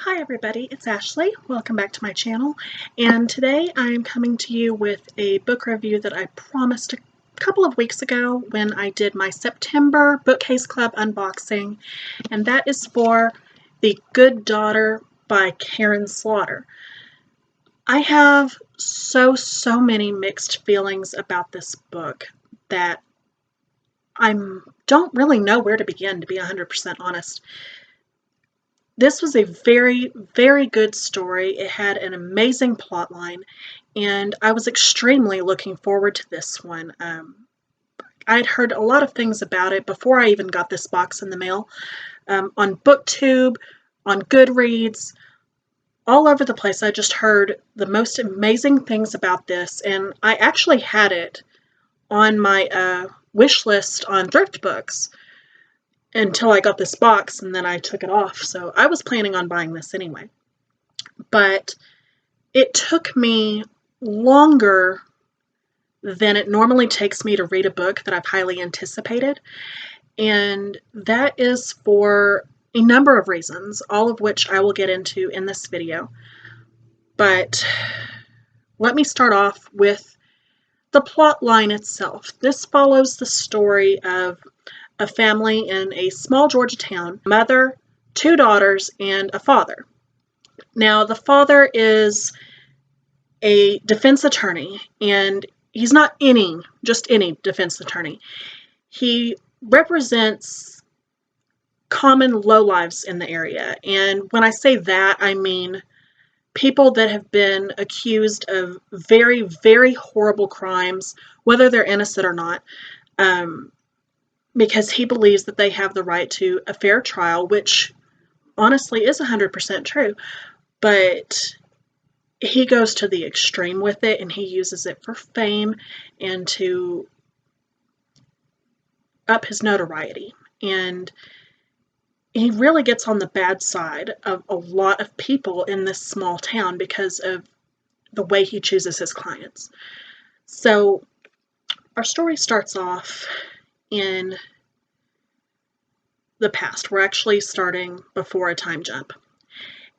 Hi everybody, it's Ashley. Welcome back to my channel, and today I'm coming to you with a book review that I promised a couple of weeks ago when I did my September Bookcase Club unboxing, and that is for The Good Daughter by Karin. I have so many mixed feelings about this book that I don't really know where to begin, to be 100% honest. This was a very good story. It had an amazing plot line, and I was extremely looking forward to this one. I'd heard a lot of things about it before I even got this box in the mail, on BookTube, on Goodreads, all over the place. I just heard the most amazing things about this, and I actually had it on my wish list on Thrift Books until I got this box, and then I took it off. So I was planning on buying this anyway. But it took me longer than it normally takes me to read a book that I've highly anticipated. And that is for a number of reasons, all of which I will get into in this video. But let me start off with the plot line itself. This follows the story of a family in a small Georgia town, a mother, two daughters, and a father. Now, the father is a defense attorney, and he's not just any defense attorney. He represents common lowlives in the area, and when I say that, I mean people that have been accused of very horrible crimes, whether they're innocent or not, because he believes that they have the right to a fair trial, which honestly is 100% true, but he goes to the extreme with it, and he uses it for fame and to up his notoriety. And he really gets on the bad side of a lot of people in this small town because of the way he chooses his clients. So our story starts off in the past. We're actually starting before a time jump,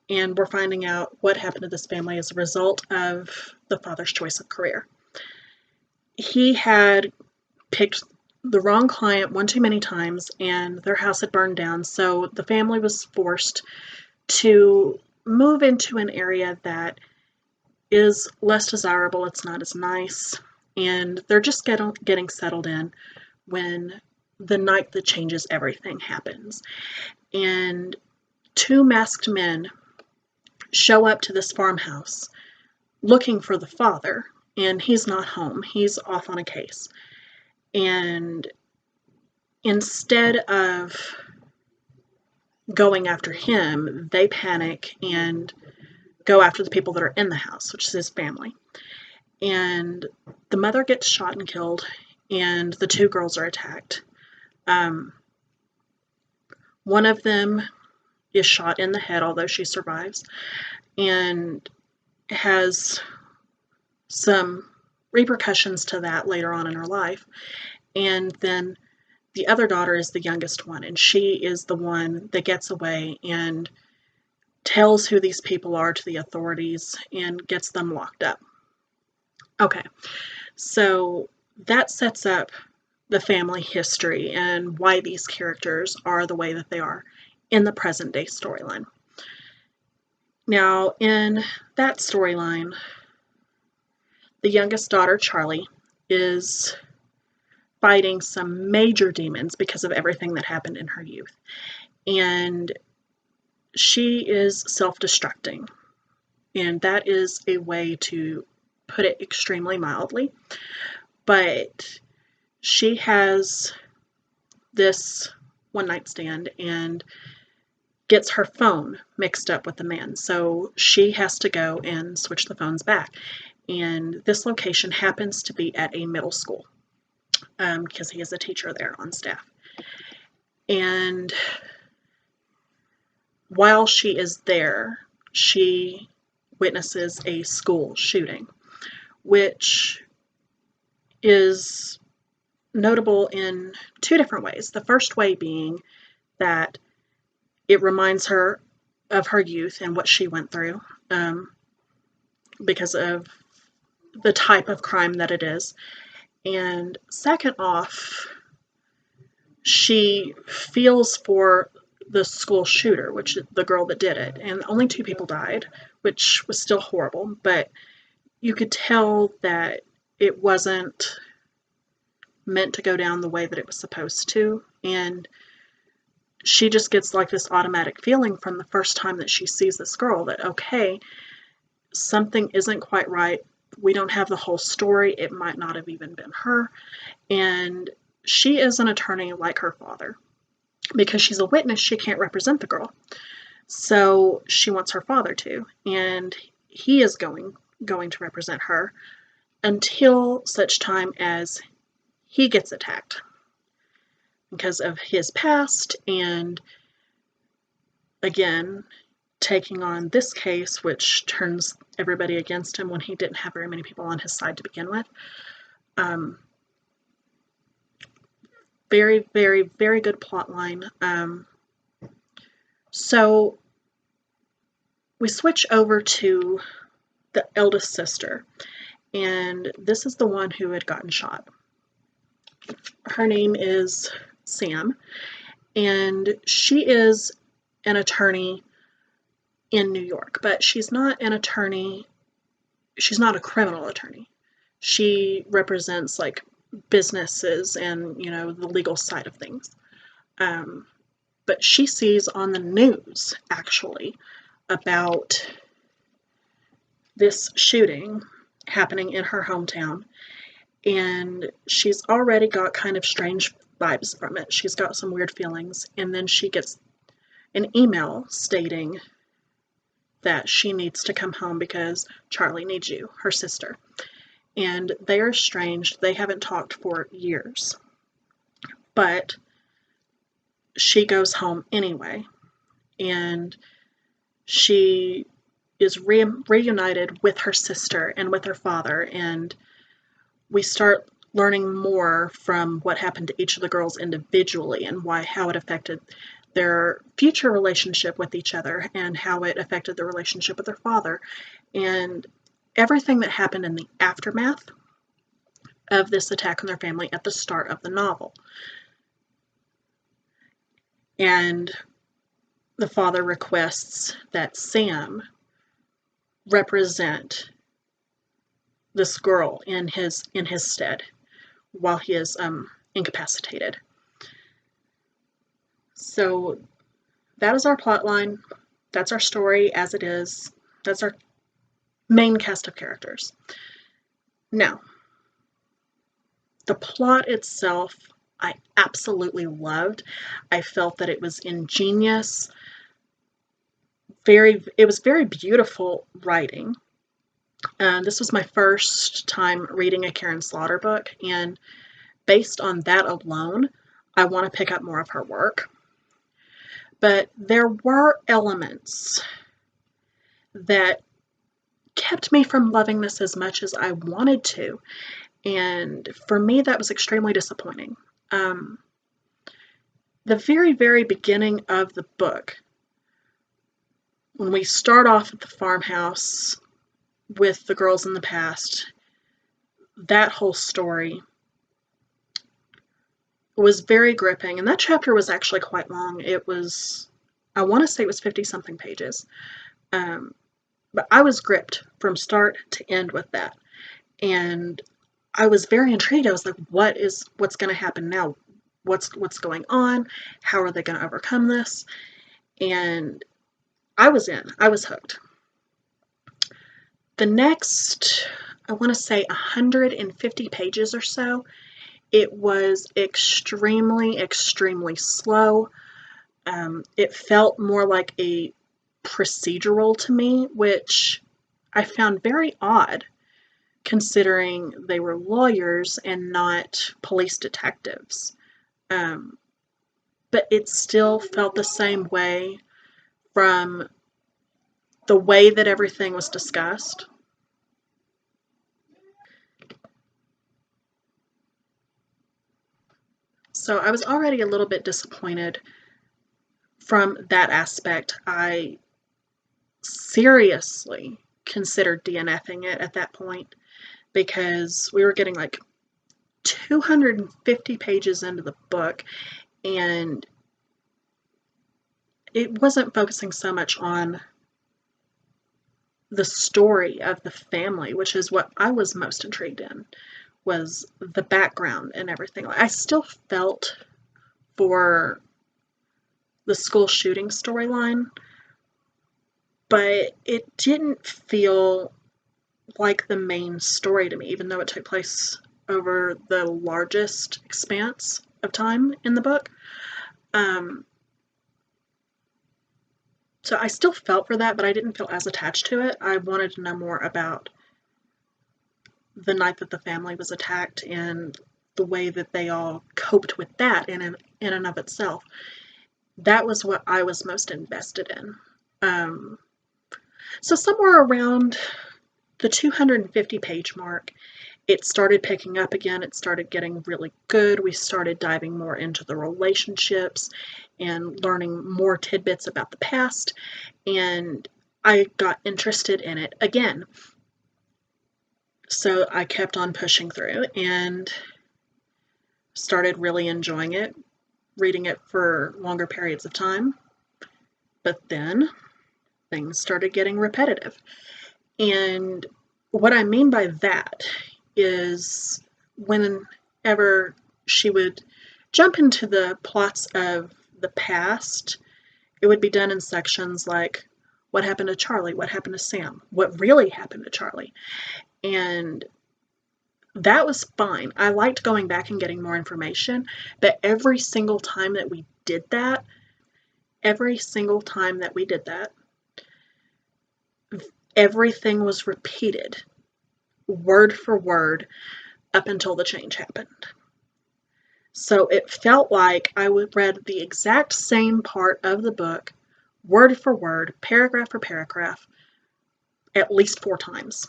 and we're finding out what happened to this family as a result of the father's choice of career. He had picked the wrong client one too many times, and their house had burned down, so the family was forced to move into an area that is less desirable. It's not as nice, and they're just getting settled in when the night that changes everything happens. And two masked men show up to this farmhouse looking for the father, and he's not home. He's off on a case. And instead of going after him, they panic and go after the people that are in the house, which is his family. And the mother gets shot and killed, and the two girls are attacked. One of them is shot in the head, although she survives, and has some repercussions to that later on in her life. And then the other daughter is the youngest one, and she is the one that gets away and tells who these people are to the authorities and gets them locked up. Okay, so that sets up the family history and why these characters are the way that they are in the present day storyline. Now, in that storyline, the youngest daughter, Charlie, is fighting some major demons because of everything that happened in her youth. And she is self-destructing. And that is a way to put it extremely mildly. But she has this one-night stand and gets her phone mixed up with the man. So she has to go and switch the phones back. And this location happens to be at a middle school, because he is a teacher there on staff. And while she is there, she witnesses a school shooting, which is notable in two different ways. The first way being that it reminds her of her youth and what she went through, because of the type of crime that it is. And second off, she feels for the school shooter, which is the girl that did it. And only 2 people died, which was still horrible, but you could tell that it wasn't meant to go down the way that it was supposed to. And she just gets like this automatic feeling from the first time that she sees this girl that, okay, something isn't quite right. We don't have the whole story. It might not have even been her. And she is an attorney like her father. Because she's a witness, she can't represent the girl. So she wants her father to. And he is going to represent her until such time as he gets attacked because of his past, and again taking on this case, which turns everybody against him when he didn't have very many people on his side to begin with. Very, very, very good plot line. So we switch over to the eldest sister, and this is the one who had gotten shot. Her name is Sam, and she is an attorney in New York, but she's not an attorney, she's not a criminal attorney. She represents like businesses and, you know, the legal side of things. But she sees on the news, actually, about this shooting happening in her hometown, and she's already got kind of strange vibes from it. She's got some weird feelings, and then she gets an email stating that she needs to come home because Charlie needs you, her sister. And they are estranged. They haven't talked for years. But she goes home anyway, and she is reunited with her sister and with her father, and we start learning more from what happened to each of the girls individually and how it affected their future relationship with each other and how it affected their relationship with their father, and everything that happened in the aftermath of this attack on their family at the start of the novel. And the father requests that Sam represent this girl in his stead while he is incapacitated. So that is our plot line. That's our story as it is. That's our main cast of characters. Now, the plot itself, I absolutely loved. I felt that it was ingenious. It was very beautiful writing. This was my first time reading a Karin Slaughter book, and based on that alone, I want to pick up more of her work. But there were elements that kept me from loving this as much as I wanted to, and for me that was extremely disappointing. The very, very beginning of the book, when we start off at the farmhouse with the girls in the past, that whole story was very gripping, and that chapter was actually quite long. It was, I want to say it was 50-something pages, but I was gripped from start to end with that, and I was very intrigued. I was like, what's going to happen now? What's going on? How are they going to overcome this? And I was hooked. The next, I want to say 150 pages or so, it was extremely, extremely slow. It felt more like a procedural to me, which I found very odd, considering they were lawyers and not police detectives. But it still felt the same way from the way that everything was discussed. So I was already a little bit disappointed from that aspect. I seriously considered DNFing it at that point because we were getting like 250 pages into the book, and it wasn't focusing so much on the story of the family, which is what I was most intrigued in, was the background and everything. I still felt for the school shooting storyline, but it didn't feel like the main story to me, even though it took place over the largest expanse of time in the book. So I still felt for that, but I didn't feel as attached to it. I wanted to know more about the night that the family was attacked and the way that they all coped with that in and of itself. That was what I was most invested in. So somewhere around the 250 page mark, it started picking up again. It started getting really good. We started diving more into the relationships and learning more tidbits about the past, and I got interested in it again. So I kept on pushing through and started really enjoying it, reading it for longer periods of time. But then things started getting repetitive. And what I mean by that is whenever she would jump into the plots of the past, it would be done in sections like what happened to Charlie, what happened to Sam, what really happened to Charlie. And that was fine. I liked going back and getting more information, but every single time that we did that, everything was repeated, word for word, up until the change happened. So it felt like I read the exact same part of the book, word for word, paragraph for paragraph, at least 4 times.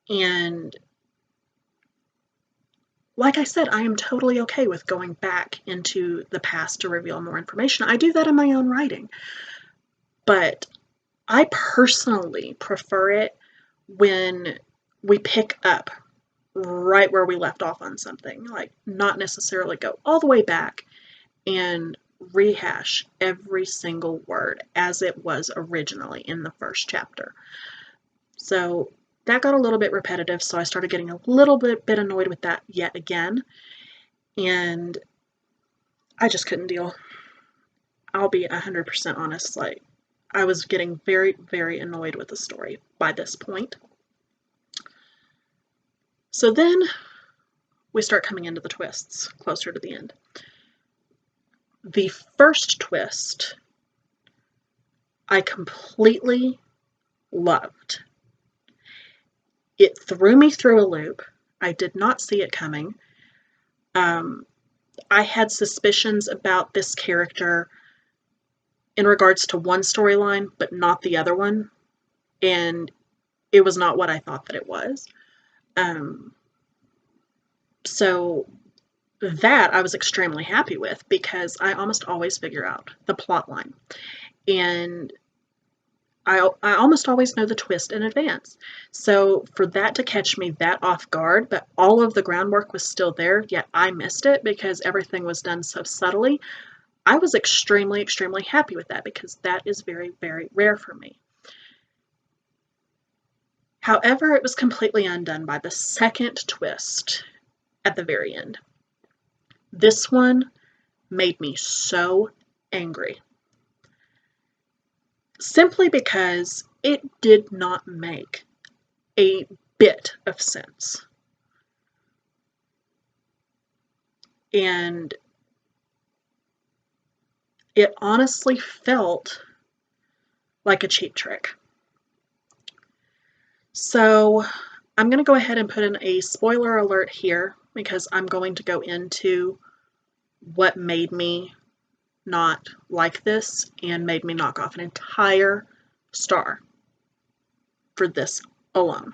And like I said, I am totally okay with going back into the past to reveal more information. I do that in my own writing. But I personally prefer it when we pick up right where we left off on something, like not necessarily go all the way back and rehash every single word as it was originally in the first chapter. So that got a little bit repetitive, so I started getting a little bit annoyed with that yet again, and I just couldn't deal. I'll be 100% honest, like, I was getting very, very annoyed with the story by this point. So then we start coming into the twists closer to the end. The first twist I completely loved. It threw me through a loop. I did not see it coming. I had suspicions about this character in regards to one storyline, but not the other one. And it was not what I thought that it was. So that I was extremely happy with, because I almost always figure out the plot line. And I almost always know the twist in advance. So for that to catch me that off guard, but all of the groundwork was still there, yet I missed it because everything was done so subtly, I was extremely, extremely happy with that, because that is very, very rare for me. However, it was completely undone by the second twist at the very end. This one made me so angry. Simply because it did not make a bit of sense. And it honestly felt like a cheap trick. So I'm going to go ahead and put in a spoiler alert here, because I'm going to go into what made me not like this and made me knock off an entire star for this alone.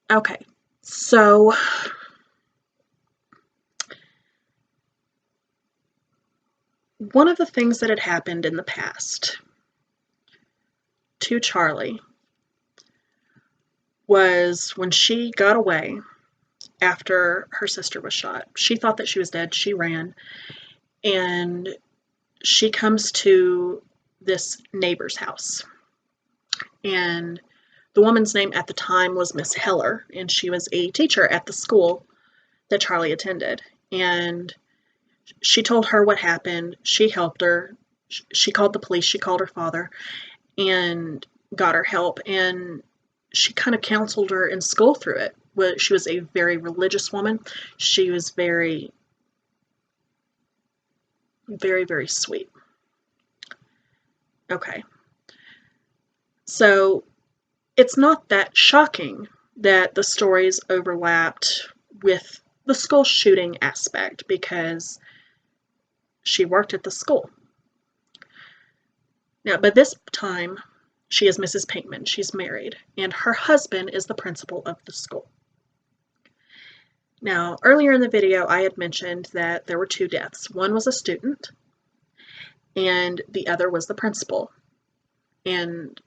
Okay, so one of the things that had happened in the past to Charlie was when she got away after her sister was shot. She thought that she was dead. She ran. And she comes to this neighbor's house. And the woman's name at the time was Miss Heller, and she was a teacher at the school that Charlie attended. And she told her what happened. She helped her. She called the police. She called her father and got her help. And she kind of counseled her in school through it. She was a very religious woman. She was very, very sweet. Okay. So it's not that shocking that the stories overlapped with the school shooting aspect because she worked at the school. Now, by this time, she is Mrs. Pinkman. She's married, and her husband is the principal of the school. Now, earlier in the video, I had mentioned that there were 2 deaths. One was a student, and the other was the principal. And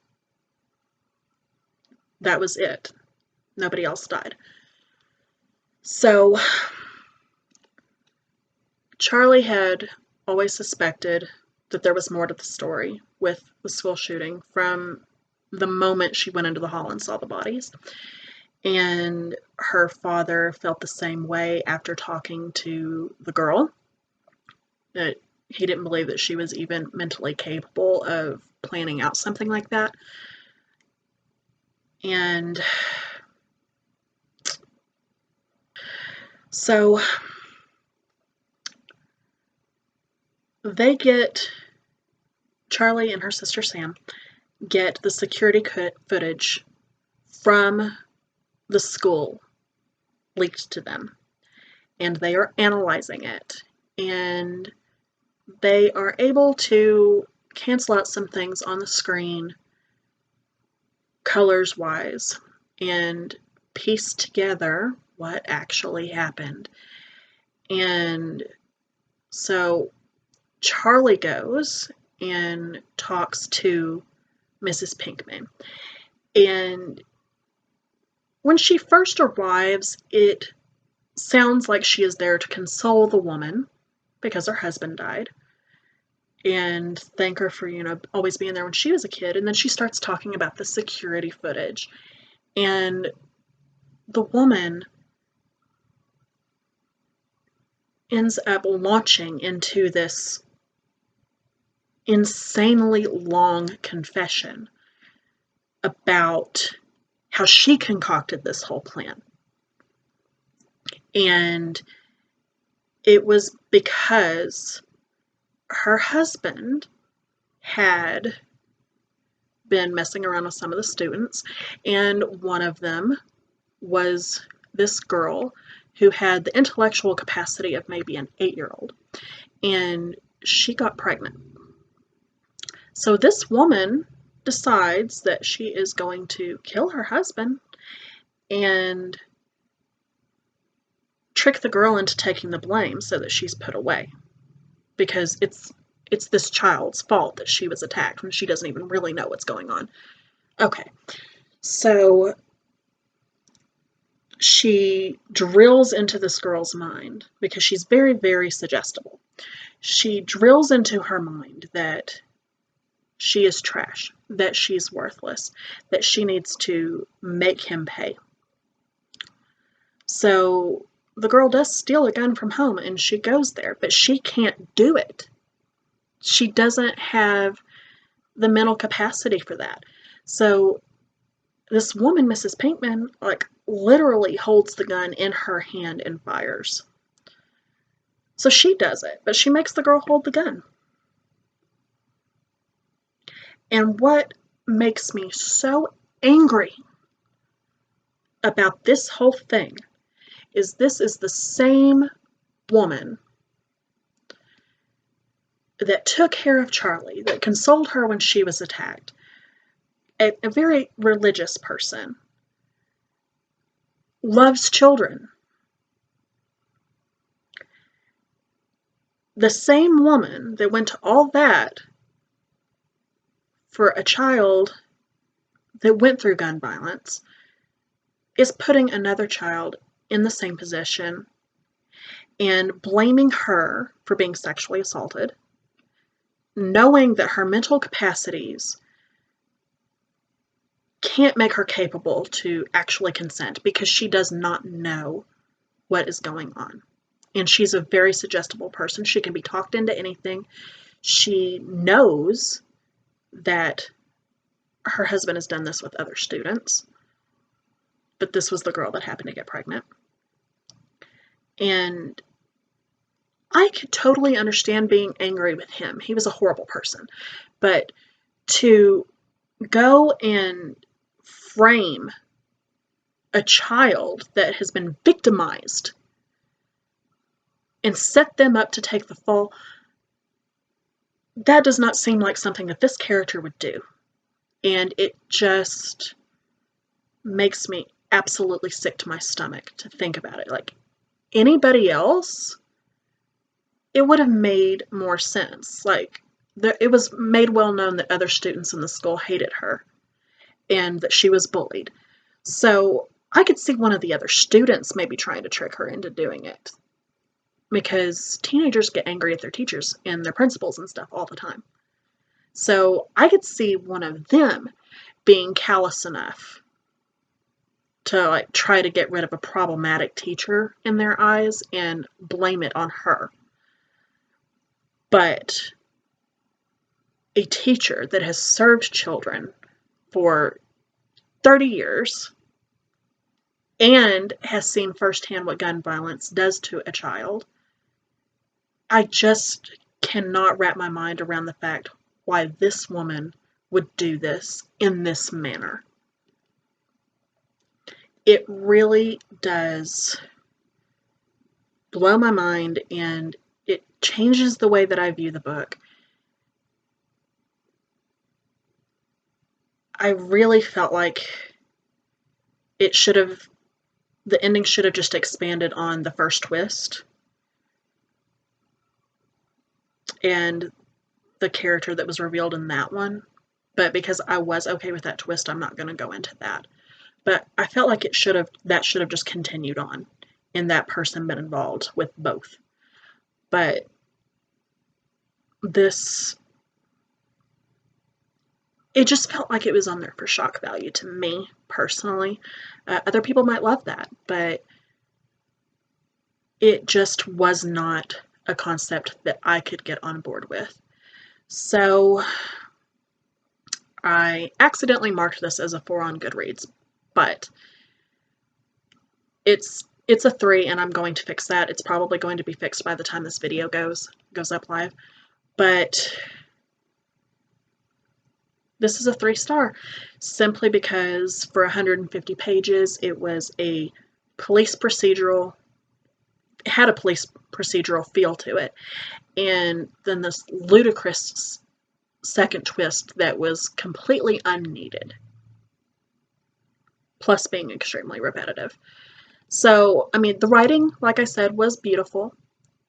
that was it. Nobody else died. So, Charlie had always suspected that there was more to the story with the school shooting from the moment she went into the hall and saw the bodies. And her father felt the same way after talking to the girl, that he didn't believe that she was even mentally capable of planning out something like that. And so Charlie and her sister Sam get the security footage from the school leaked to them, and they are analyzing it, and they are able to cancel out some things on the screen colors wise and piece together what actually happened. And so Charlie goes and talks to Mrs. Pinkman, and when she first arrives, it sounds like she is there to console the woman because her husband died and thank her for, always being there when she was a kid. And then she starts talking about the security footage. And the woman ends up launching into this insanely long confession about how she concocted this whole plan. And it was because her husband had been messing around with some of the students, and one of them was this girl who had the intellectual capacity of maybe an 8-year-old, and she got pregnant. So this woman decides that she is going to kill her husband and trick the girl into taking the blame so that she's put away, because it's this child's fault that she was attacked when she doesn't even really know what's going on. Okay, so she drills into this girl's mind because she's very, very suggestible. She drills into her mind that she is trash, that she's worthless, that she needs to make him pay. So the girl does steal a gun from home and she goes there, but she can't do it. She doesn't have the mental capacity for that. So this woman, Mrs. Pinkman, literally holds the gun in her hand and fires. So she does it, but she makes the girl hold the gun. And what makes me so angry about this whole thing is this is the same woman that took care of Charlie, that consoled her when she was attacked, a very religious person, loves children. The same woman that went to all that for a child that went through gun violence is putting another child in the same position and blaming her for being sexually assaulted, knowing that her mental capacities can't make her capable to actually consent because she does not know what is going on. And she's a very suggestible person. She can be talked into anything. She knows that her husband has done this with other students, but this was the girl that happened to get pregnant. And I could totally understand being angry with him. He was a horrible person. But to go and frame a child that has been victimized and set them up to take the fall, that does not seem like something that this character would do. And it just makes me absolutely sick to my stomach to think about it. Like, anybody else, it would have made more sense. Like, it was made well known that other students in the school hated her and that she was bullied. So I could see one of the other students maybe trying to trick her into doing it, because teenagers get angry at their teachers and their principals and stuff all the time. So I could see one of them being callous enough to like try to get rid of a problematic teacher in their eyes and blame it on her. But a teacher that has served children for 30 years and has seen firsthand what gun violence does to a child, I just cannot wrap my mind around the fact why this woman would do this in this manner. It really does blow my mind, and it changes the way that I view the book. I really felt like the ending should have just expanded on the first twist and the character that was revealed in that one. But because I was okay with that twist, I'm not going to go into that. But I felt like that should have just continued on and that person been involved with both. But it just felt like it was on there for shock value to me personally. Other people might love that, but it just was not a concept that I could get on board with. So I accidentally marked this as a 4 on Goodreads, but it's a 3, and I'm going to fix that. It's probably going to be fixed by the time this video goes up live. But this is a 3-star simply because for 150 pages, it was a police procedural. It had a police procedural feel to it, and then this ludicrous second twist that was completely unneeded, plus being extremely repetitive. So, I mean, the writing, like I said, was beautiful,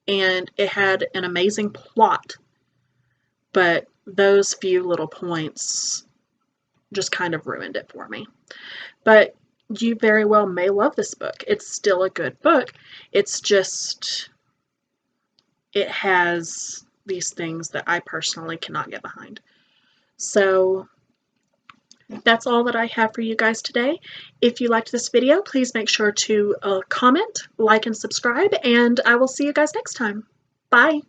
and it had an amazing plot, but those few little points just kind of ruined it for me. But you very well may love this book. It's still a good book. It's just, it has these things that I personally cannot get behind. So that's all that I have for you guys today. If you liked this video, please make sure to comment, like, and subscribe, and I will see you guys next time. Bye!